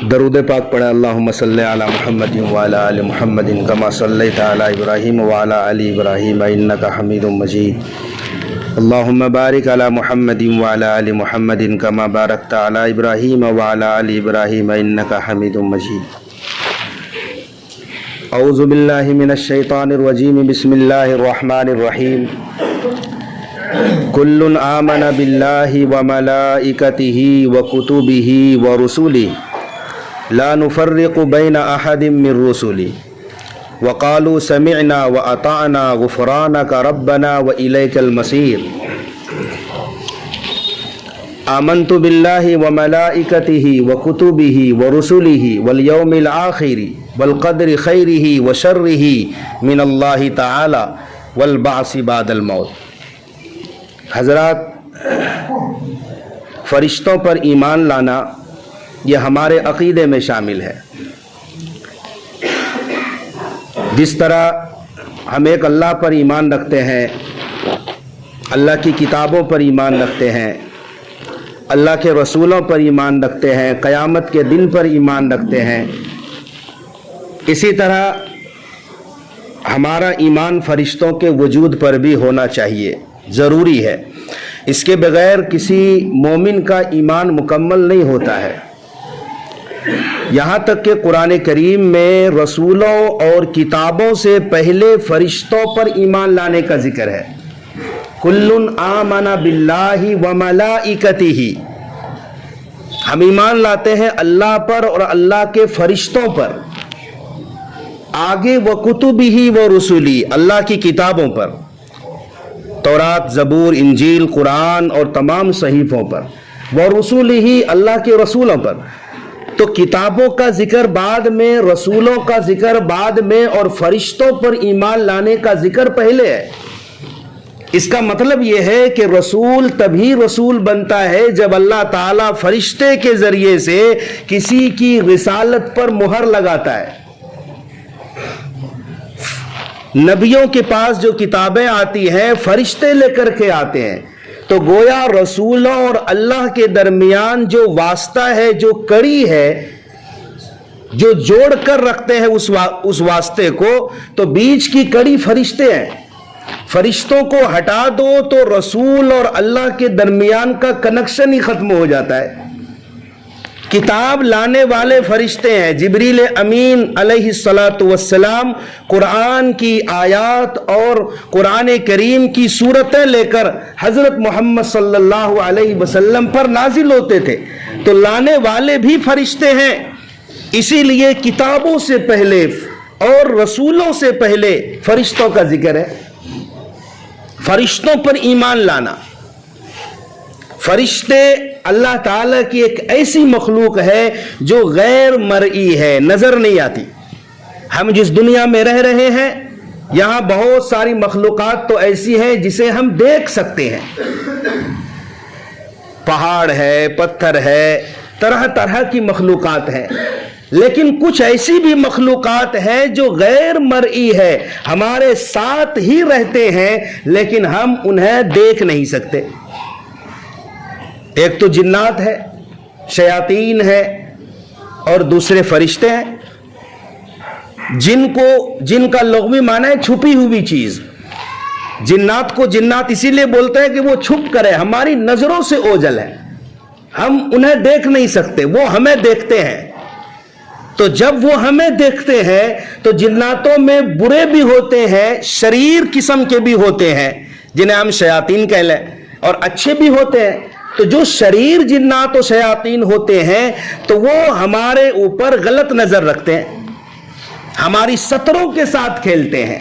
درود پاک پڑھیں۔ اللہم صلی علی محمد وعلی آل محمد کما صلیت علی ابراہیم وعلی آل ابراہیم انک حمید مجید۔ اللہم بارک علی محمد وعلی آل محمد کما بارکت علی ابراہیم وعلی آل ابراہیم انک حمید مجید۔ اعوذ باللہ من الشیطان الرجیم، بسم اللہ الرحمن الرحیم۔ کل آمن باللہ وملائکتہ وکتبہ ورسلہ لا نفرق بین احد من رسلہ وقالوا سمعنا واطعنا غفرانک ربنا والیک المصیر۔ آمنت باللہ وملائکتہ وکتبہ ورسلہ والیوم الآخر والقدر خیرہ وشرہ من اللہ تعالی والبعث بعد الموت۔ حضرات، فرشتوں پر ایمان لانا یہ ہمارے عقیدے میں شامل ہے۔ جس طرح ہم ایک اللہ پر ایمان رکھتے ہیں، اللہ کی کتابوں پر ایمان رکھتے ہیں، اللہ کے رسولوں پر ایمان رکھتے ہیں، قیامت کے دن پر ایمان رکھتے ہیں، اسی طرح ہمارا ایمان فرشتوں کے وجود پر بھی ہونا چاہیے، ضروری ہے۔ اس کے بغیر کسی مومن کا ایمان مکمل نہیں ہوتا ہے۔ یہاں تک کہ قرآن کریم میں رسولوں اور کتابوں سے پہلے فرشتوں پر ایمان لانے کا ذکر ہے۔ کل آمن باللہ وملائکتہ، ہم ایمان لاتے ہیں اللہ پر اور اللہ کے فرشتوں پر۔ آگے وکتبہ ورسلہ، اللہ کی کتابوں پر، تورات، زبور، انجیل، قرآن اور تمام صحیفوں پر، ورسلہ، اللہ کے رسولوں پر۔ تو کتابوں کا ذکر بعد میں، رسولوں کا ذکر بعد میں، اور فرشتوں پر ایمان لانے کا ذکر پہلے ہے۔ اس کا مطلب یہ ہے کہ رسول تبھی رسول بنتا ہے جب اللہ تعالیٰ فرشتے کے ذریعے سے کسی کی رسالت پر مہر لگاتا ہے۔ نبیوں کے پاس جو کتابیں آتی ہیں فرشتے لے کر کے آتے ہیں، تو گویا رسولوں اور اللہ کے درمیان جو واسطہ ہے، جو کڑی ہے، جو جوڑ کر رکھتے ہیں اس واسطے کو، تو بیچ کی کڑی فرشتے ہیں۔ فرشتوں کو ہٹا دو تو رسول اور اللہ کے درمیان کا کنیکشن ہی ختم ہو جاتا ہے۔ کتاب لانے والے فرشتے ہیں، جبریل امین علیہ الصلاۃ والسلام قرآن کی آیات اور قرآن کریم کی صورتیں لے کر حضرت محمد صلی اللہ علیہ وسلم پر نازل ہوتے تھے، تو لانے والے بھی فرشتے ہیں۔ اسی لیے کتابوں سے پہلے اور رسولوں سے پہلے فرشتوں کا ذکر ہے۔ فرشتوں پر ایمان لانا، فرشتے اللہ تعالیٰ کی ایک ایسی مخلوق ہے جو غیر مرئی ہے، نظر نہیں آتی۔ ہم جس دنیا میں رہ رہے ہیں یہاں بہت ساری مخلوقات تو ایسی ہیں جسے ہم دیکھ سکتے ہیں، پہاڑ ہے، پتھر ہے، طرح طرح کی مخلوقات ہیں، لیکن کچھ ایسی بھی مخلوقات ہیں جو غیر مرئی ہے، ہمارے ساتھ ہی رہتے ہیں لیکن ہم انہیں دیکھ نہیں سکتے۔ ایک تو جنات ہے، شیاطین ہے، اور دوسرے فرشتے ہیں، جن کا لغوی معنی ہے چھپی ہوئی چیز۔ جنات کو جنات اسی لیے بولتے ہیں کہ وہ چھپ کر ہے، ہماری نظروں سے اوجھل ہے، ہم انہیں دیکھ نہیں سکتے، وہ ہمیں دیکھتے ہیں۔ تو جب وہ ہمیں دیکھتے ہیں تو جناتوں میں برے بھی ہوتے ہیں، شریر قسم کے بھی ہوتے ہیں جنہیں ہم شیاطین کہہ لیں، اور اچھے بھی ہوتے ہیں۔ تو جو شریر جنات و شیاطین ہوتے ہیں تو وہ ہمارے اوپر غلط نظر رکھتے ہیں، ہماری سطروں کے ساتھ کھیلتے ہیں۔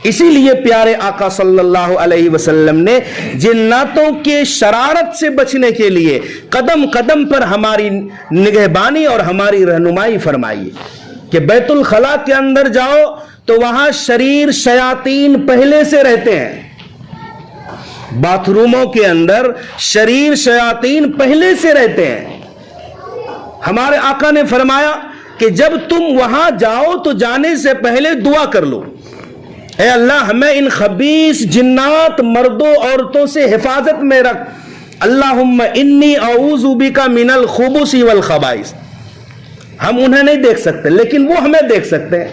اسی لیے پیارے آقا صلی اللہ علیہ وسلم نے جناتوں کے شرارت سے بچنے کے لیے قدم قدم پر ہماری نگہبانی اور ہماری رہنمائی فرمائی کہ بیت الخلاء کے اندر جاؤ تو وہاں شریر شیاطین پہلے سے رہتے ہیں، باتھ روموں کے اندر شریر شیاطین پہلے سے رہتے ہیں۔ ہمارے آقا نے فرمایا کہ جب تم وہاں جاؤ تو جانے سے پہلے دعا کر لو، اے اللہ ہمیں ان خبیث جنات مردوں عورتوں سے حفاظت میں رکھ، اللہم انی اعوذ بک من الخبث والخبائث، ہم انہیں نہیں دیکھ سکتے لیکن وہ ہمیں دیکھ سکتے ہیں.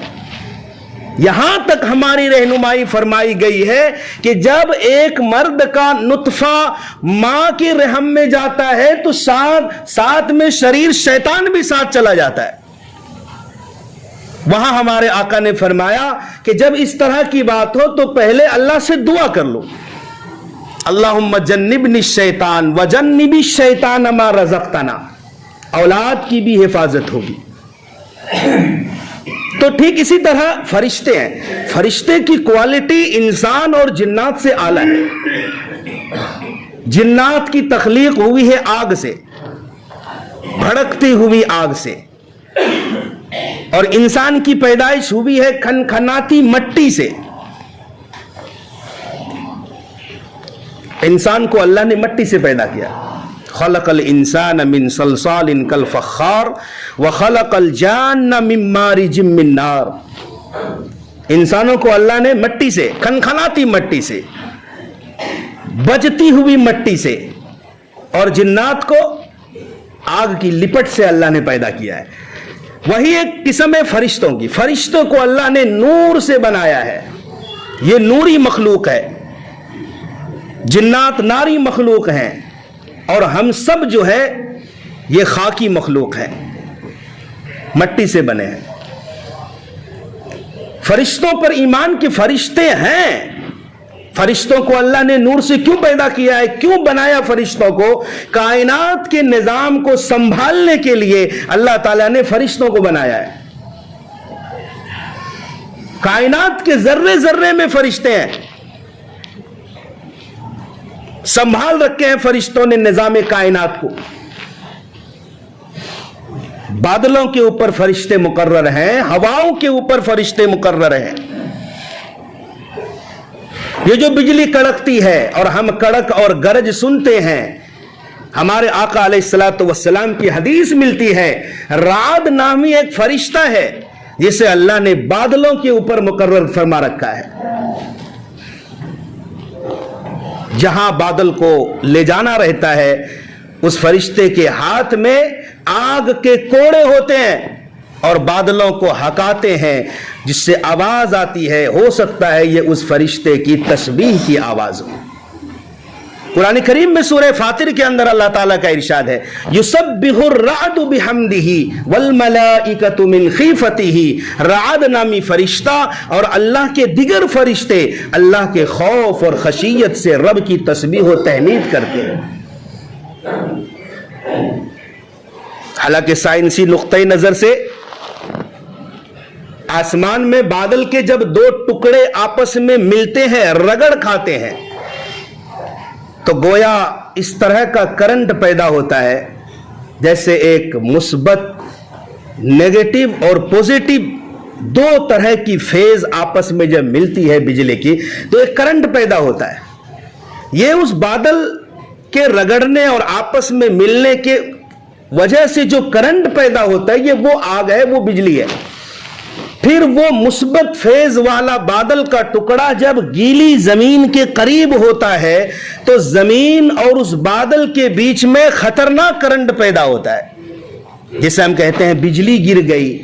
یہاں تک ہماری رہنمائی فرمائی گئی ہے کہ جب ایک مرد کا نطفہ ماں کے رحم میں جاتا ہے تو ساتھ میں شریر شیطان بھی ساتھ چلا جاتا ہے. وہاں ہمارے آقا نے فرمایا کہ جب اس طرح کی بات ہو تو پہلے اللہ سے دعا کر لو, اللہم جنبنی الشیطان وجنب الشیطان ما رزقتنا, اولاد کی بھی حفاظت ہوگی. تو ٹھیک اسی طرح فرشتے ہیں. فرشتے کی کوالٹی انسان اور جنات سے اعلیٰ ہے. جنات کی تخلیق ہوئی ہے آگ سے, بھڑکتی ہوئی آگ سے, اور انسان کی پیدائش ہوئی ہے کھنکھناتی مٹی سے. انسان کو اللہ نے مٹی سے پیدا کیا. خلق الانسان من صلصال کالفخار وخلق الجان من مارج من نار. انسانوں کو اللہ نے مٹی سے, کھنکھناتی مٹی سے, بجتی ہوئی مٹی سے, اور جنات کو آگ کی لپٹ سے اللہ نے پیدا کیا ہے. وہی ایک قسم ہے فرشتوں کی. فرشتوں کو اللہ نے نور سے بنایا ہے, یہ نوری مخلوق ہے. جنات ناری مخلوق ہیں, اور ہم سب جو ہے یہ خاکی مخلوق ہیں, مٹی سے بنے ہیں. فرشتوں پر ایمان کے فرشتے ہیں. فرشتوں کو اللہ نے نور سے کیوں پیدا کیا ہے, کیوں بنایا فرشتوں کو؟ کائنات کے نظام کو سنبھالنے کے لیے اللہ تعالیٰ نے فرشتوں کو بنایا ہے. کائنات کے ذرے ذرے میں فرشتے ہیں, سنبھال رکھے ہیں فرشتوں نے نظام کائنات کو. بادلوں کے اوپر فرشتے مقرر ہیں, ہواؤں کے اوپر فرشتے مقرر ہیں. یہ جو بجلی کڑکتی ہے اور ہم کڑک اور گرج سنتے ہیں, ہمارے آقا علیہ الصلوۃ والسلام کی حدیث ملتی ہے, رعد نامی ایک فرشتہ ہے جسے اللہ نے بادلوں کے اوپر مقرر فرما رکھا ہے. جہاں بادل کو لے جانا رہتا ہے اس فرشتے کے ہاتھ میں آگ کے کوڑے ہوتے ہیں اور بادلوں کو ہکاتے ہیں جس سے آواز آتی ہے. ہو سکتا ہے یہ اس فرشتے کی تسبیح کی آواز ہو. قرآن کریم میں سورہ فاطر کے اندر اللہ تعالیٰ کا ارشاد ہے, یسبح الرعد بحمدہ والملائکۃ من خیفتہ. رعد نامی فرشتہ اور اللہ کے دیگر فرشتے اللہ کے خوف اور خشیت سے رب کی تسبیح و تحمید کرتے ہیں. حالانکہ سائنسی نقطۂ نظر سے آسمان میں بادل کے جب دو ٹکڑے آپس میں ملتے ہیں, رگڑ کھاتے ہیں, تو گویا اس طرح کا کرنٹ پیدا ہوتا ہے جیسے ایک مثبت, نیگیٹو اور پوزیٹو دو طرح کی فیز آپس میں جب ملتی ہے بجلی کی تو ایک کرنٹ پیدا ہوتا ہے. یہ اس بادل کے رگڑنے اور آپس میں ملنے کے وجہ سے جو کرنٹ پیدا ہوتا ہے یہ وہ آگ ہے, وہ بجلی ہے. پھر وہ مثبت فیز والا بادل کا ٹکڑا جب گیلی زمین کے قریب ہوتا ہے تو زمین اور اس بادل کے بیچ میں خطرناک کرنٹ پیدا ہوتا ہے جسے ہم کہتے ہیں بجلی گر گئی,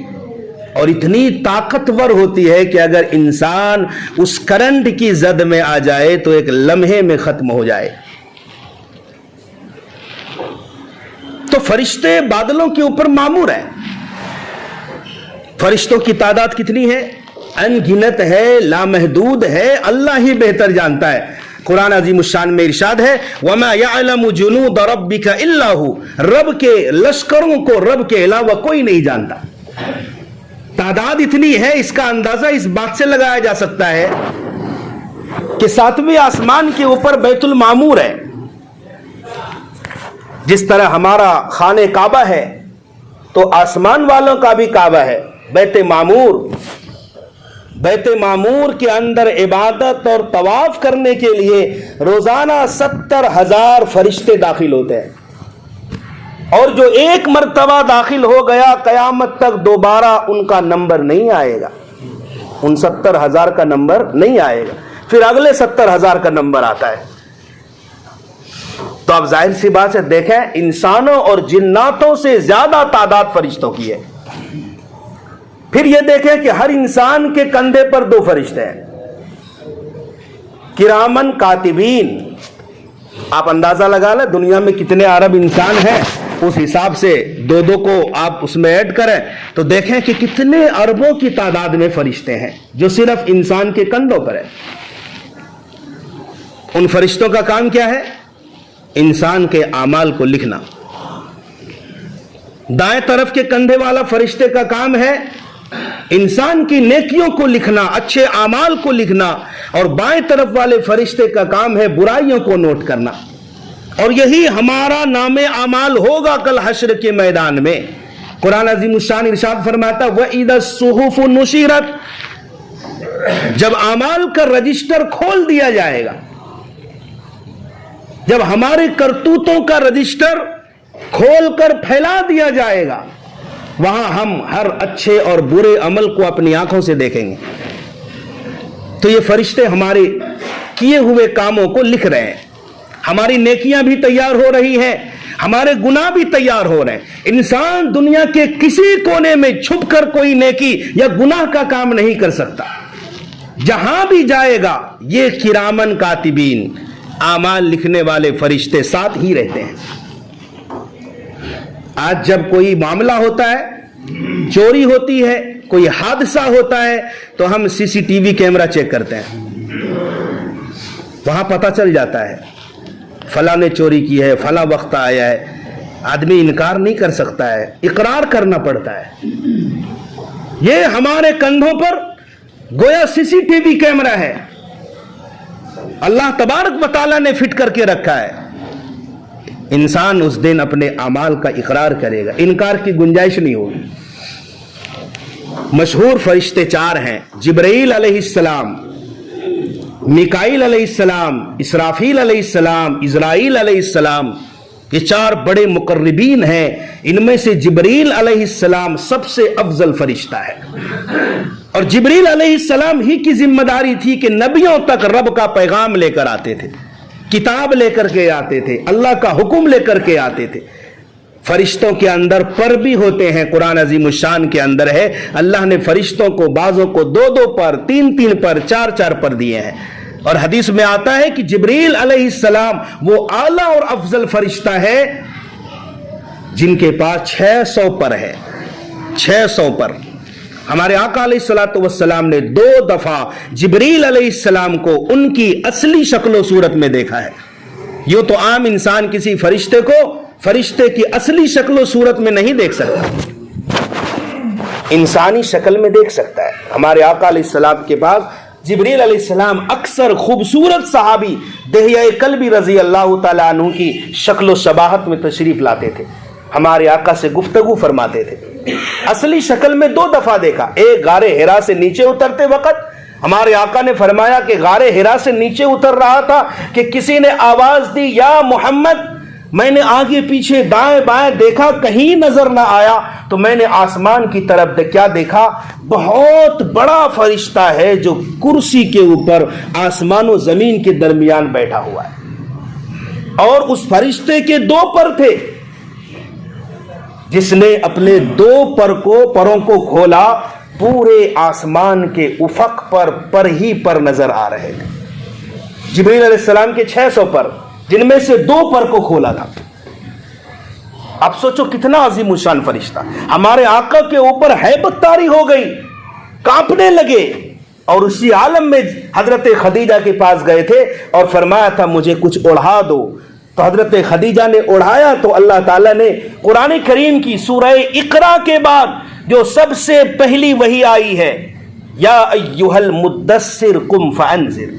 اور اتنی طاقتور ہوتی ہے کہ اگر انسان اس کرنٹ کی زد میں آ جائے تو ایک لمحے میں ختم ہو جائے. تو فرشتے بادلوں کے اوپر مامور ہیں. فرشتوں کی تعداد کتنی ہے؟ ان گنت ہے, لامحدود ہے, اللہ ہی بہتر جانتا ہے. قرآن عظیم الشان میں ارشاد ہے, وَمَا يَعْلَمُ جُنُودَ رَبِّكَ إِلَّا هُوَ. رب کے لشکروں کو رب کے علاوہ کوئی نہیں جانتا. تعداد اتنی ہے, اس کا اندازہ اس بات سے لگایا جا سکتا ہے کہ 7ویں آسمان کے اوپر بیت المعمور ہے. جس طرح ہمارا خانہ کعبہ ہے تو آسمان والوں کا بھی کعبہ ہے بیت معمور. بیت معمور کے اندر عبادت اور طواف کرنے کے لیے روزانہ 70,000 فرشتے داخل ہوتے ہیں, اور جو ایک مرتبہ داخل ہو گیا قیامت تک دوبارہ ان کا نمبر نہیں آئے گا. ان 70,000 کا نمبر نہیں آئے گا, پھر اگلے 70,000 کا نمبر آتا ہے. تو اب ظاہر سی بات ہے, دیکھیں انسانوں اور جناتوں سے زیادہ تعداد فرشتوں کی ہے. پھر یہ دیکھیں کہ ہر انسان کے کندھے پر 2 فرشتے ہیں، کرامن کاتبین. آپ اندازہ لگا لیں دنیا میں کتنے ارب انسان ہیں، اس حساب سے 2 کو آپ اس میں ایڈ کریں تو دیکھیں کہ کتنے اربوں کی تعداد میں فرشتے ہیں جو صرف انسان کے کندھوں پر ہیں. ان فرشتوں کا کام کیا ہے؟ انسان کے اعمال کو لکھنا. دائیں طرف کے کندھے والا فرشتے کا کام ہے انسان کی نیکیوں کو لکھنا، اچھے اعمال کو لکھنا، اور بائیں طرف والے فرشتے کا کام ہے برائیوں کو نوٹ کرنا. اور یہی ہمارا نام اعمال ہوگا کل حشر کے میدان میں. قرآن عظیم الشان ارشاد فرماتا وَإِذَا الصُّحُفُ نُشِرَتْ، جب اعمال کا رجسٹر کھول دیا جائے گا، جب ہمارے کرتوتوں کا رجسٹر کھول کر پھیلا دیا جائے گا، وہاں ہم ہر اچھے اور برے عمل کو اپنی آنکھوں سے دیکھیں گے. تو یہ فرشتے ہمارے کیے ہوئے کاموں کو لکھ رہے ہیں. ہماری نیکیاں بھی تیار ہو رہی ہیں، ہمارے گناہ بھی تیار ہو رہے ہیں. انسان دنیا کے کسی کونے میں چھپ کر کوئی نیکی یا گناہ کا کام نہیں کر سکتا. جہاں بھی جائے گا یہ کرامن کاتبین، اعمال لکھنے والے فرشتے ساتھ ہی رہتے ہیں. آج جب کوئی معاملہ ہوتا ہے، چوری ہوتی ہے، کوئی حادثہ ہوتا ہے، تو ہم CCTV کیمرہ چیک کرتے ہیں. وہاں پتہ چل جاتا ہے فلاں نے چوری کی ہے، فلاں وقت آیا ہے. آدمی انکار نہیں کر سکتا ہے، اقرار کرنا پڑتا ہے. یہ ہمارے کندھوں پر گویا CCTV کیمرہ ہے، اللہ تبارک و تعالیٰ نے فٹ کر کے رکھا ہے. انسان اس دن اپنے اعمال کا اقرار کرے گا، انکار کی گنجائش نہیں ہوگی. مشہور فرشتے 4 ہیں، جبرائیل علیہ السلام، میکائیل علیہ السلام، اسرافیل علیہ السلام، عزرائیل علیہ السلام. یہ 4 بڑے مقربین ہیں. ان میں سے جبرائیل علیہ السلام سب سے افضل فرشتہ ہے. اور جبرائیل علیہ السلام ہی کی ذمہ داری تھی کہ نبیوں تک رب کا پیغام لے کر آتے تھے، کتاب لے کر کے آتے تھے، اللہ کا حکم لے کر کے آتے تھے. فرشتوں کے اندر پر بھی ہوتے ہیں، قرآن عظیم الشان کے اندر ہے اللہ نے فرشتوں کو بعضوں کو 2 پر، 3 پر، 4 پر دیے ہیں. اور حدیث میں آتا ہے کہ جبرائیل علیہ السلام وہ اعلیٰ اور افضل فرشتہ ہے جن کے پاس 600 پر ہے. 600 پر. ہمارے آقا علیہ الصلوۃ والسلام نے 2 دفعہ جبرائیل علیہ السلام کو ان کی اصلی شکل و صورت میں دیکھا ہے. یوں تو عام انسان کسی فرشتے کو فرشتے کی اصلی شکل و صورت میں نہیں دیکھ سکتا، انسانی شکل میں دیکھ سکتا ہے. ہمارے آقا علیہ السلام کے پاس جبرائیل علیہ السلام اکثر خوبصورت صحابی دہیہ کلبی رضی اللہ تعالیٰ عنہ کی شکل و شباہت میں تشریف لاتے تھے، ہمارے آقا سے گفتگو فرماتے تھے. اصلی شکل میں 2 دفعہ دیکھا. ایک غار حرا سے نیچے اترتے وقت ہمارے آقا نے فرمایا کہ غار حرا سے نیچے اتر رہا تھا کہ کسی نے آواز دی یا محمد. میں نے آگے پیچھے دائیں بائیں دیکھا، کہیں نظر نہ آیا. تو میں نے آسمان کی طرف کیا دیکھا؟ بہت بڑا فرشتہ ہے جو کرسی کے اوپر آسمان و زمین کے درمیان بیٹھا ہوا ہے. اور اس فرشتے کے 2 پر تھے. جس نے اپنے 2 پروں کو کھولا، پورے آسمان کے افق پر ہی پر نظر آ رہے تھے. جبرائیل علیہ السلام کے 600 پر، جن میں سے 2 پر کو کھولا تھا. اب سوچو کتنا عظیم الشان فرشتہ. ہمارے آقا کے اوپر ہیبت طاری ہو گئی، کانپنے لگے. اور اسی عالم میں حضرت خدیجہ کے پاس گئے تھے اور فرمایا تھا مجھے کچھ اوڑھا دو. تو حضرت خدیجہ نے اوڑھایا تو اللہ تعالیٰ نے قرآن کریم کی سورہ اقرا کے بعد جو سب سے پہلی وحی آئی ہے، یا ایھا المدثر قم فانذر،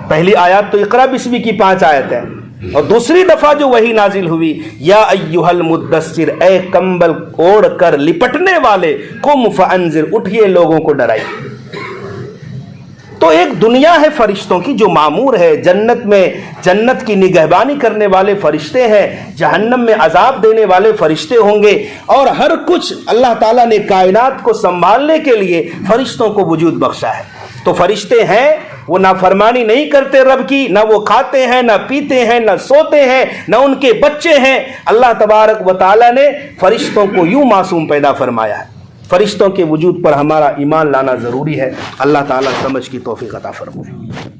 پہلی آیات تو اقرا بسمی کی 5 آیت ہے، اور دوسری دفعہ جو وحی نازل ہوئی یا ایھا المدثر، اے کمبل اوڑھ کر لپٹنے والے، قم فانذر، اٹھیے لوگوں کو ڈرائیے. تو ایک دنیا ہے فرشتوں کی جو معمور ہے. جنت میں جنت کی نگہبانی کرنے والے فرشتے ہیں، جہنم میں عذاب دینے والے فرشتے ہوں گے، اور ہر کچھ اللہ تعالیٰ نے کائنات کو سنبھالنے کے لیے فرشتوں کو وجود بخشا ہے. تو فرشتے ہیں وہ نافرمانی نہیں کرتے رب کی، نہ وہ کھاتے ہیں، نہ پیتے ہیں، نہ سوتے ہیں، نہ ان کے بچے ہیں۔ اللہ تبارک و تعالیٰ نے فرشتوں کو یوں معصوم پیدا فرمایا ہے۔ فرشتوں کے وجود پر ہمارا ایمان لانا ضروری ہے۔ اللہ تعالیٰ سمجھ کی توفیق عطا فرمائے۔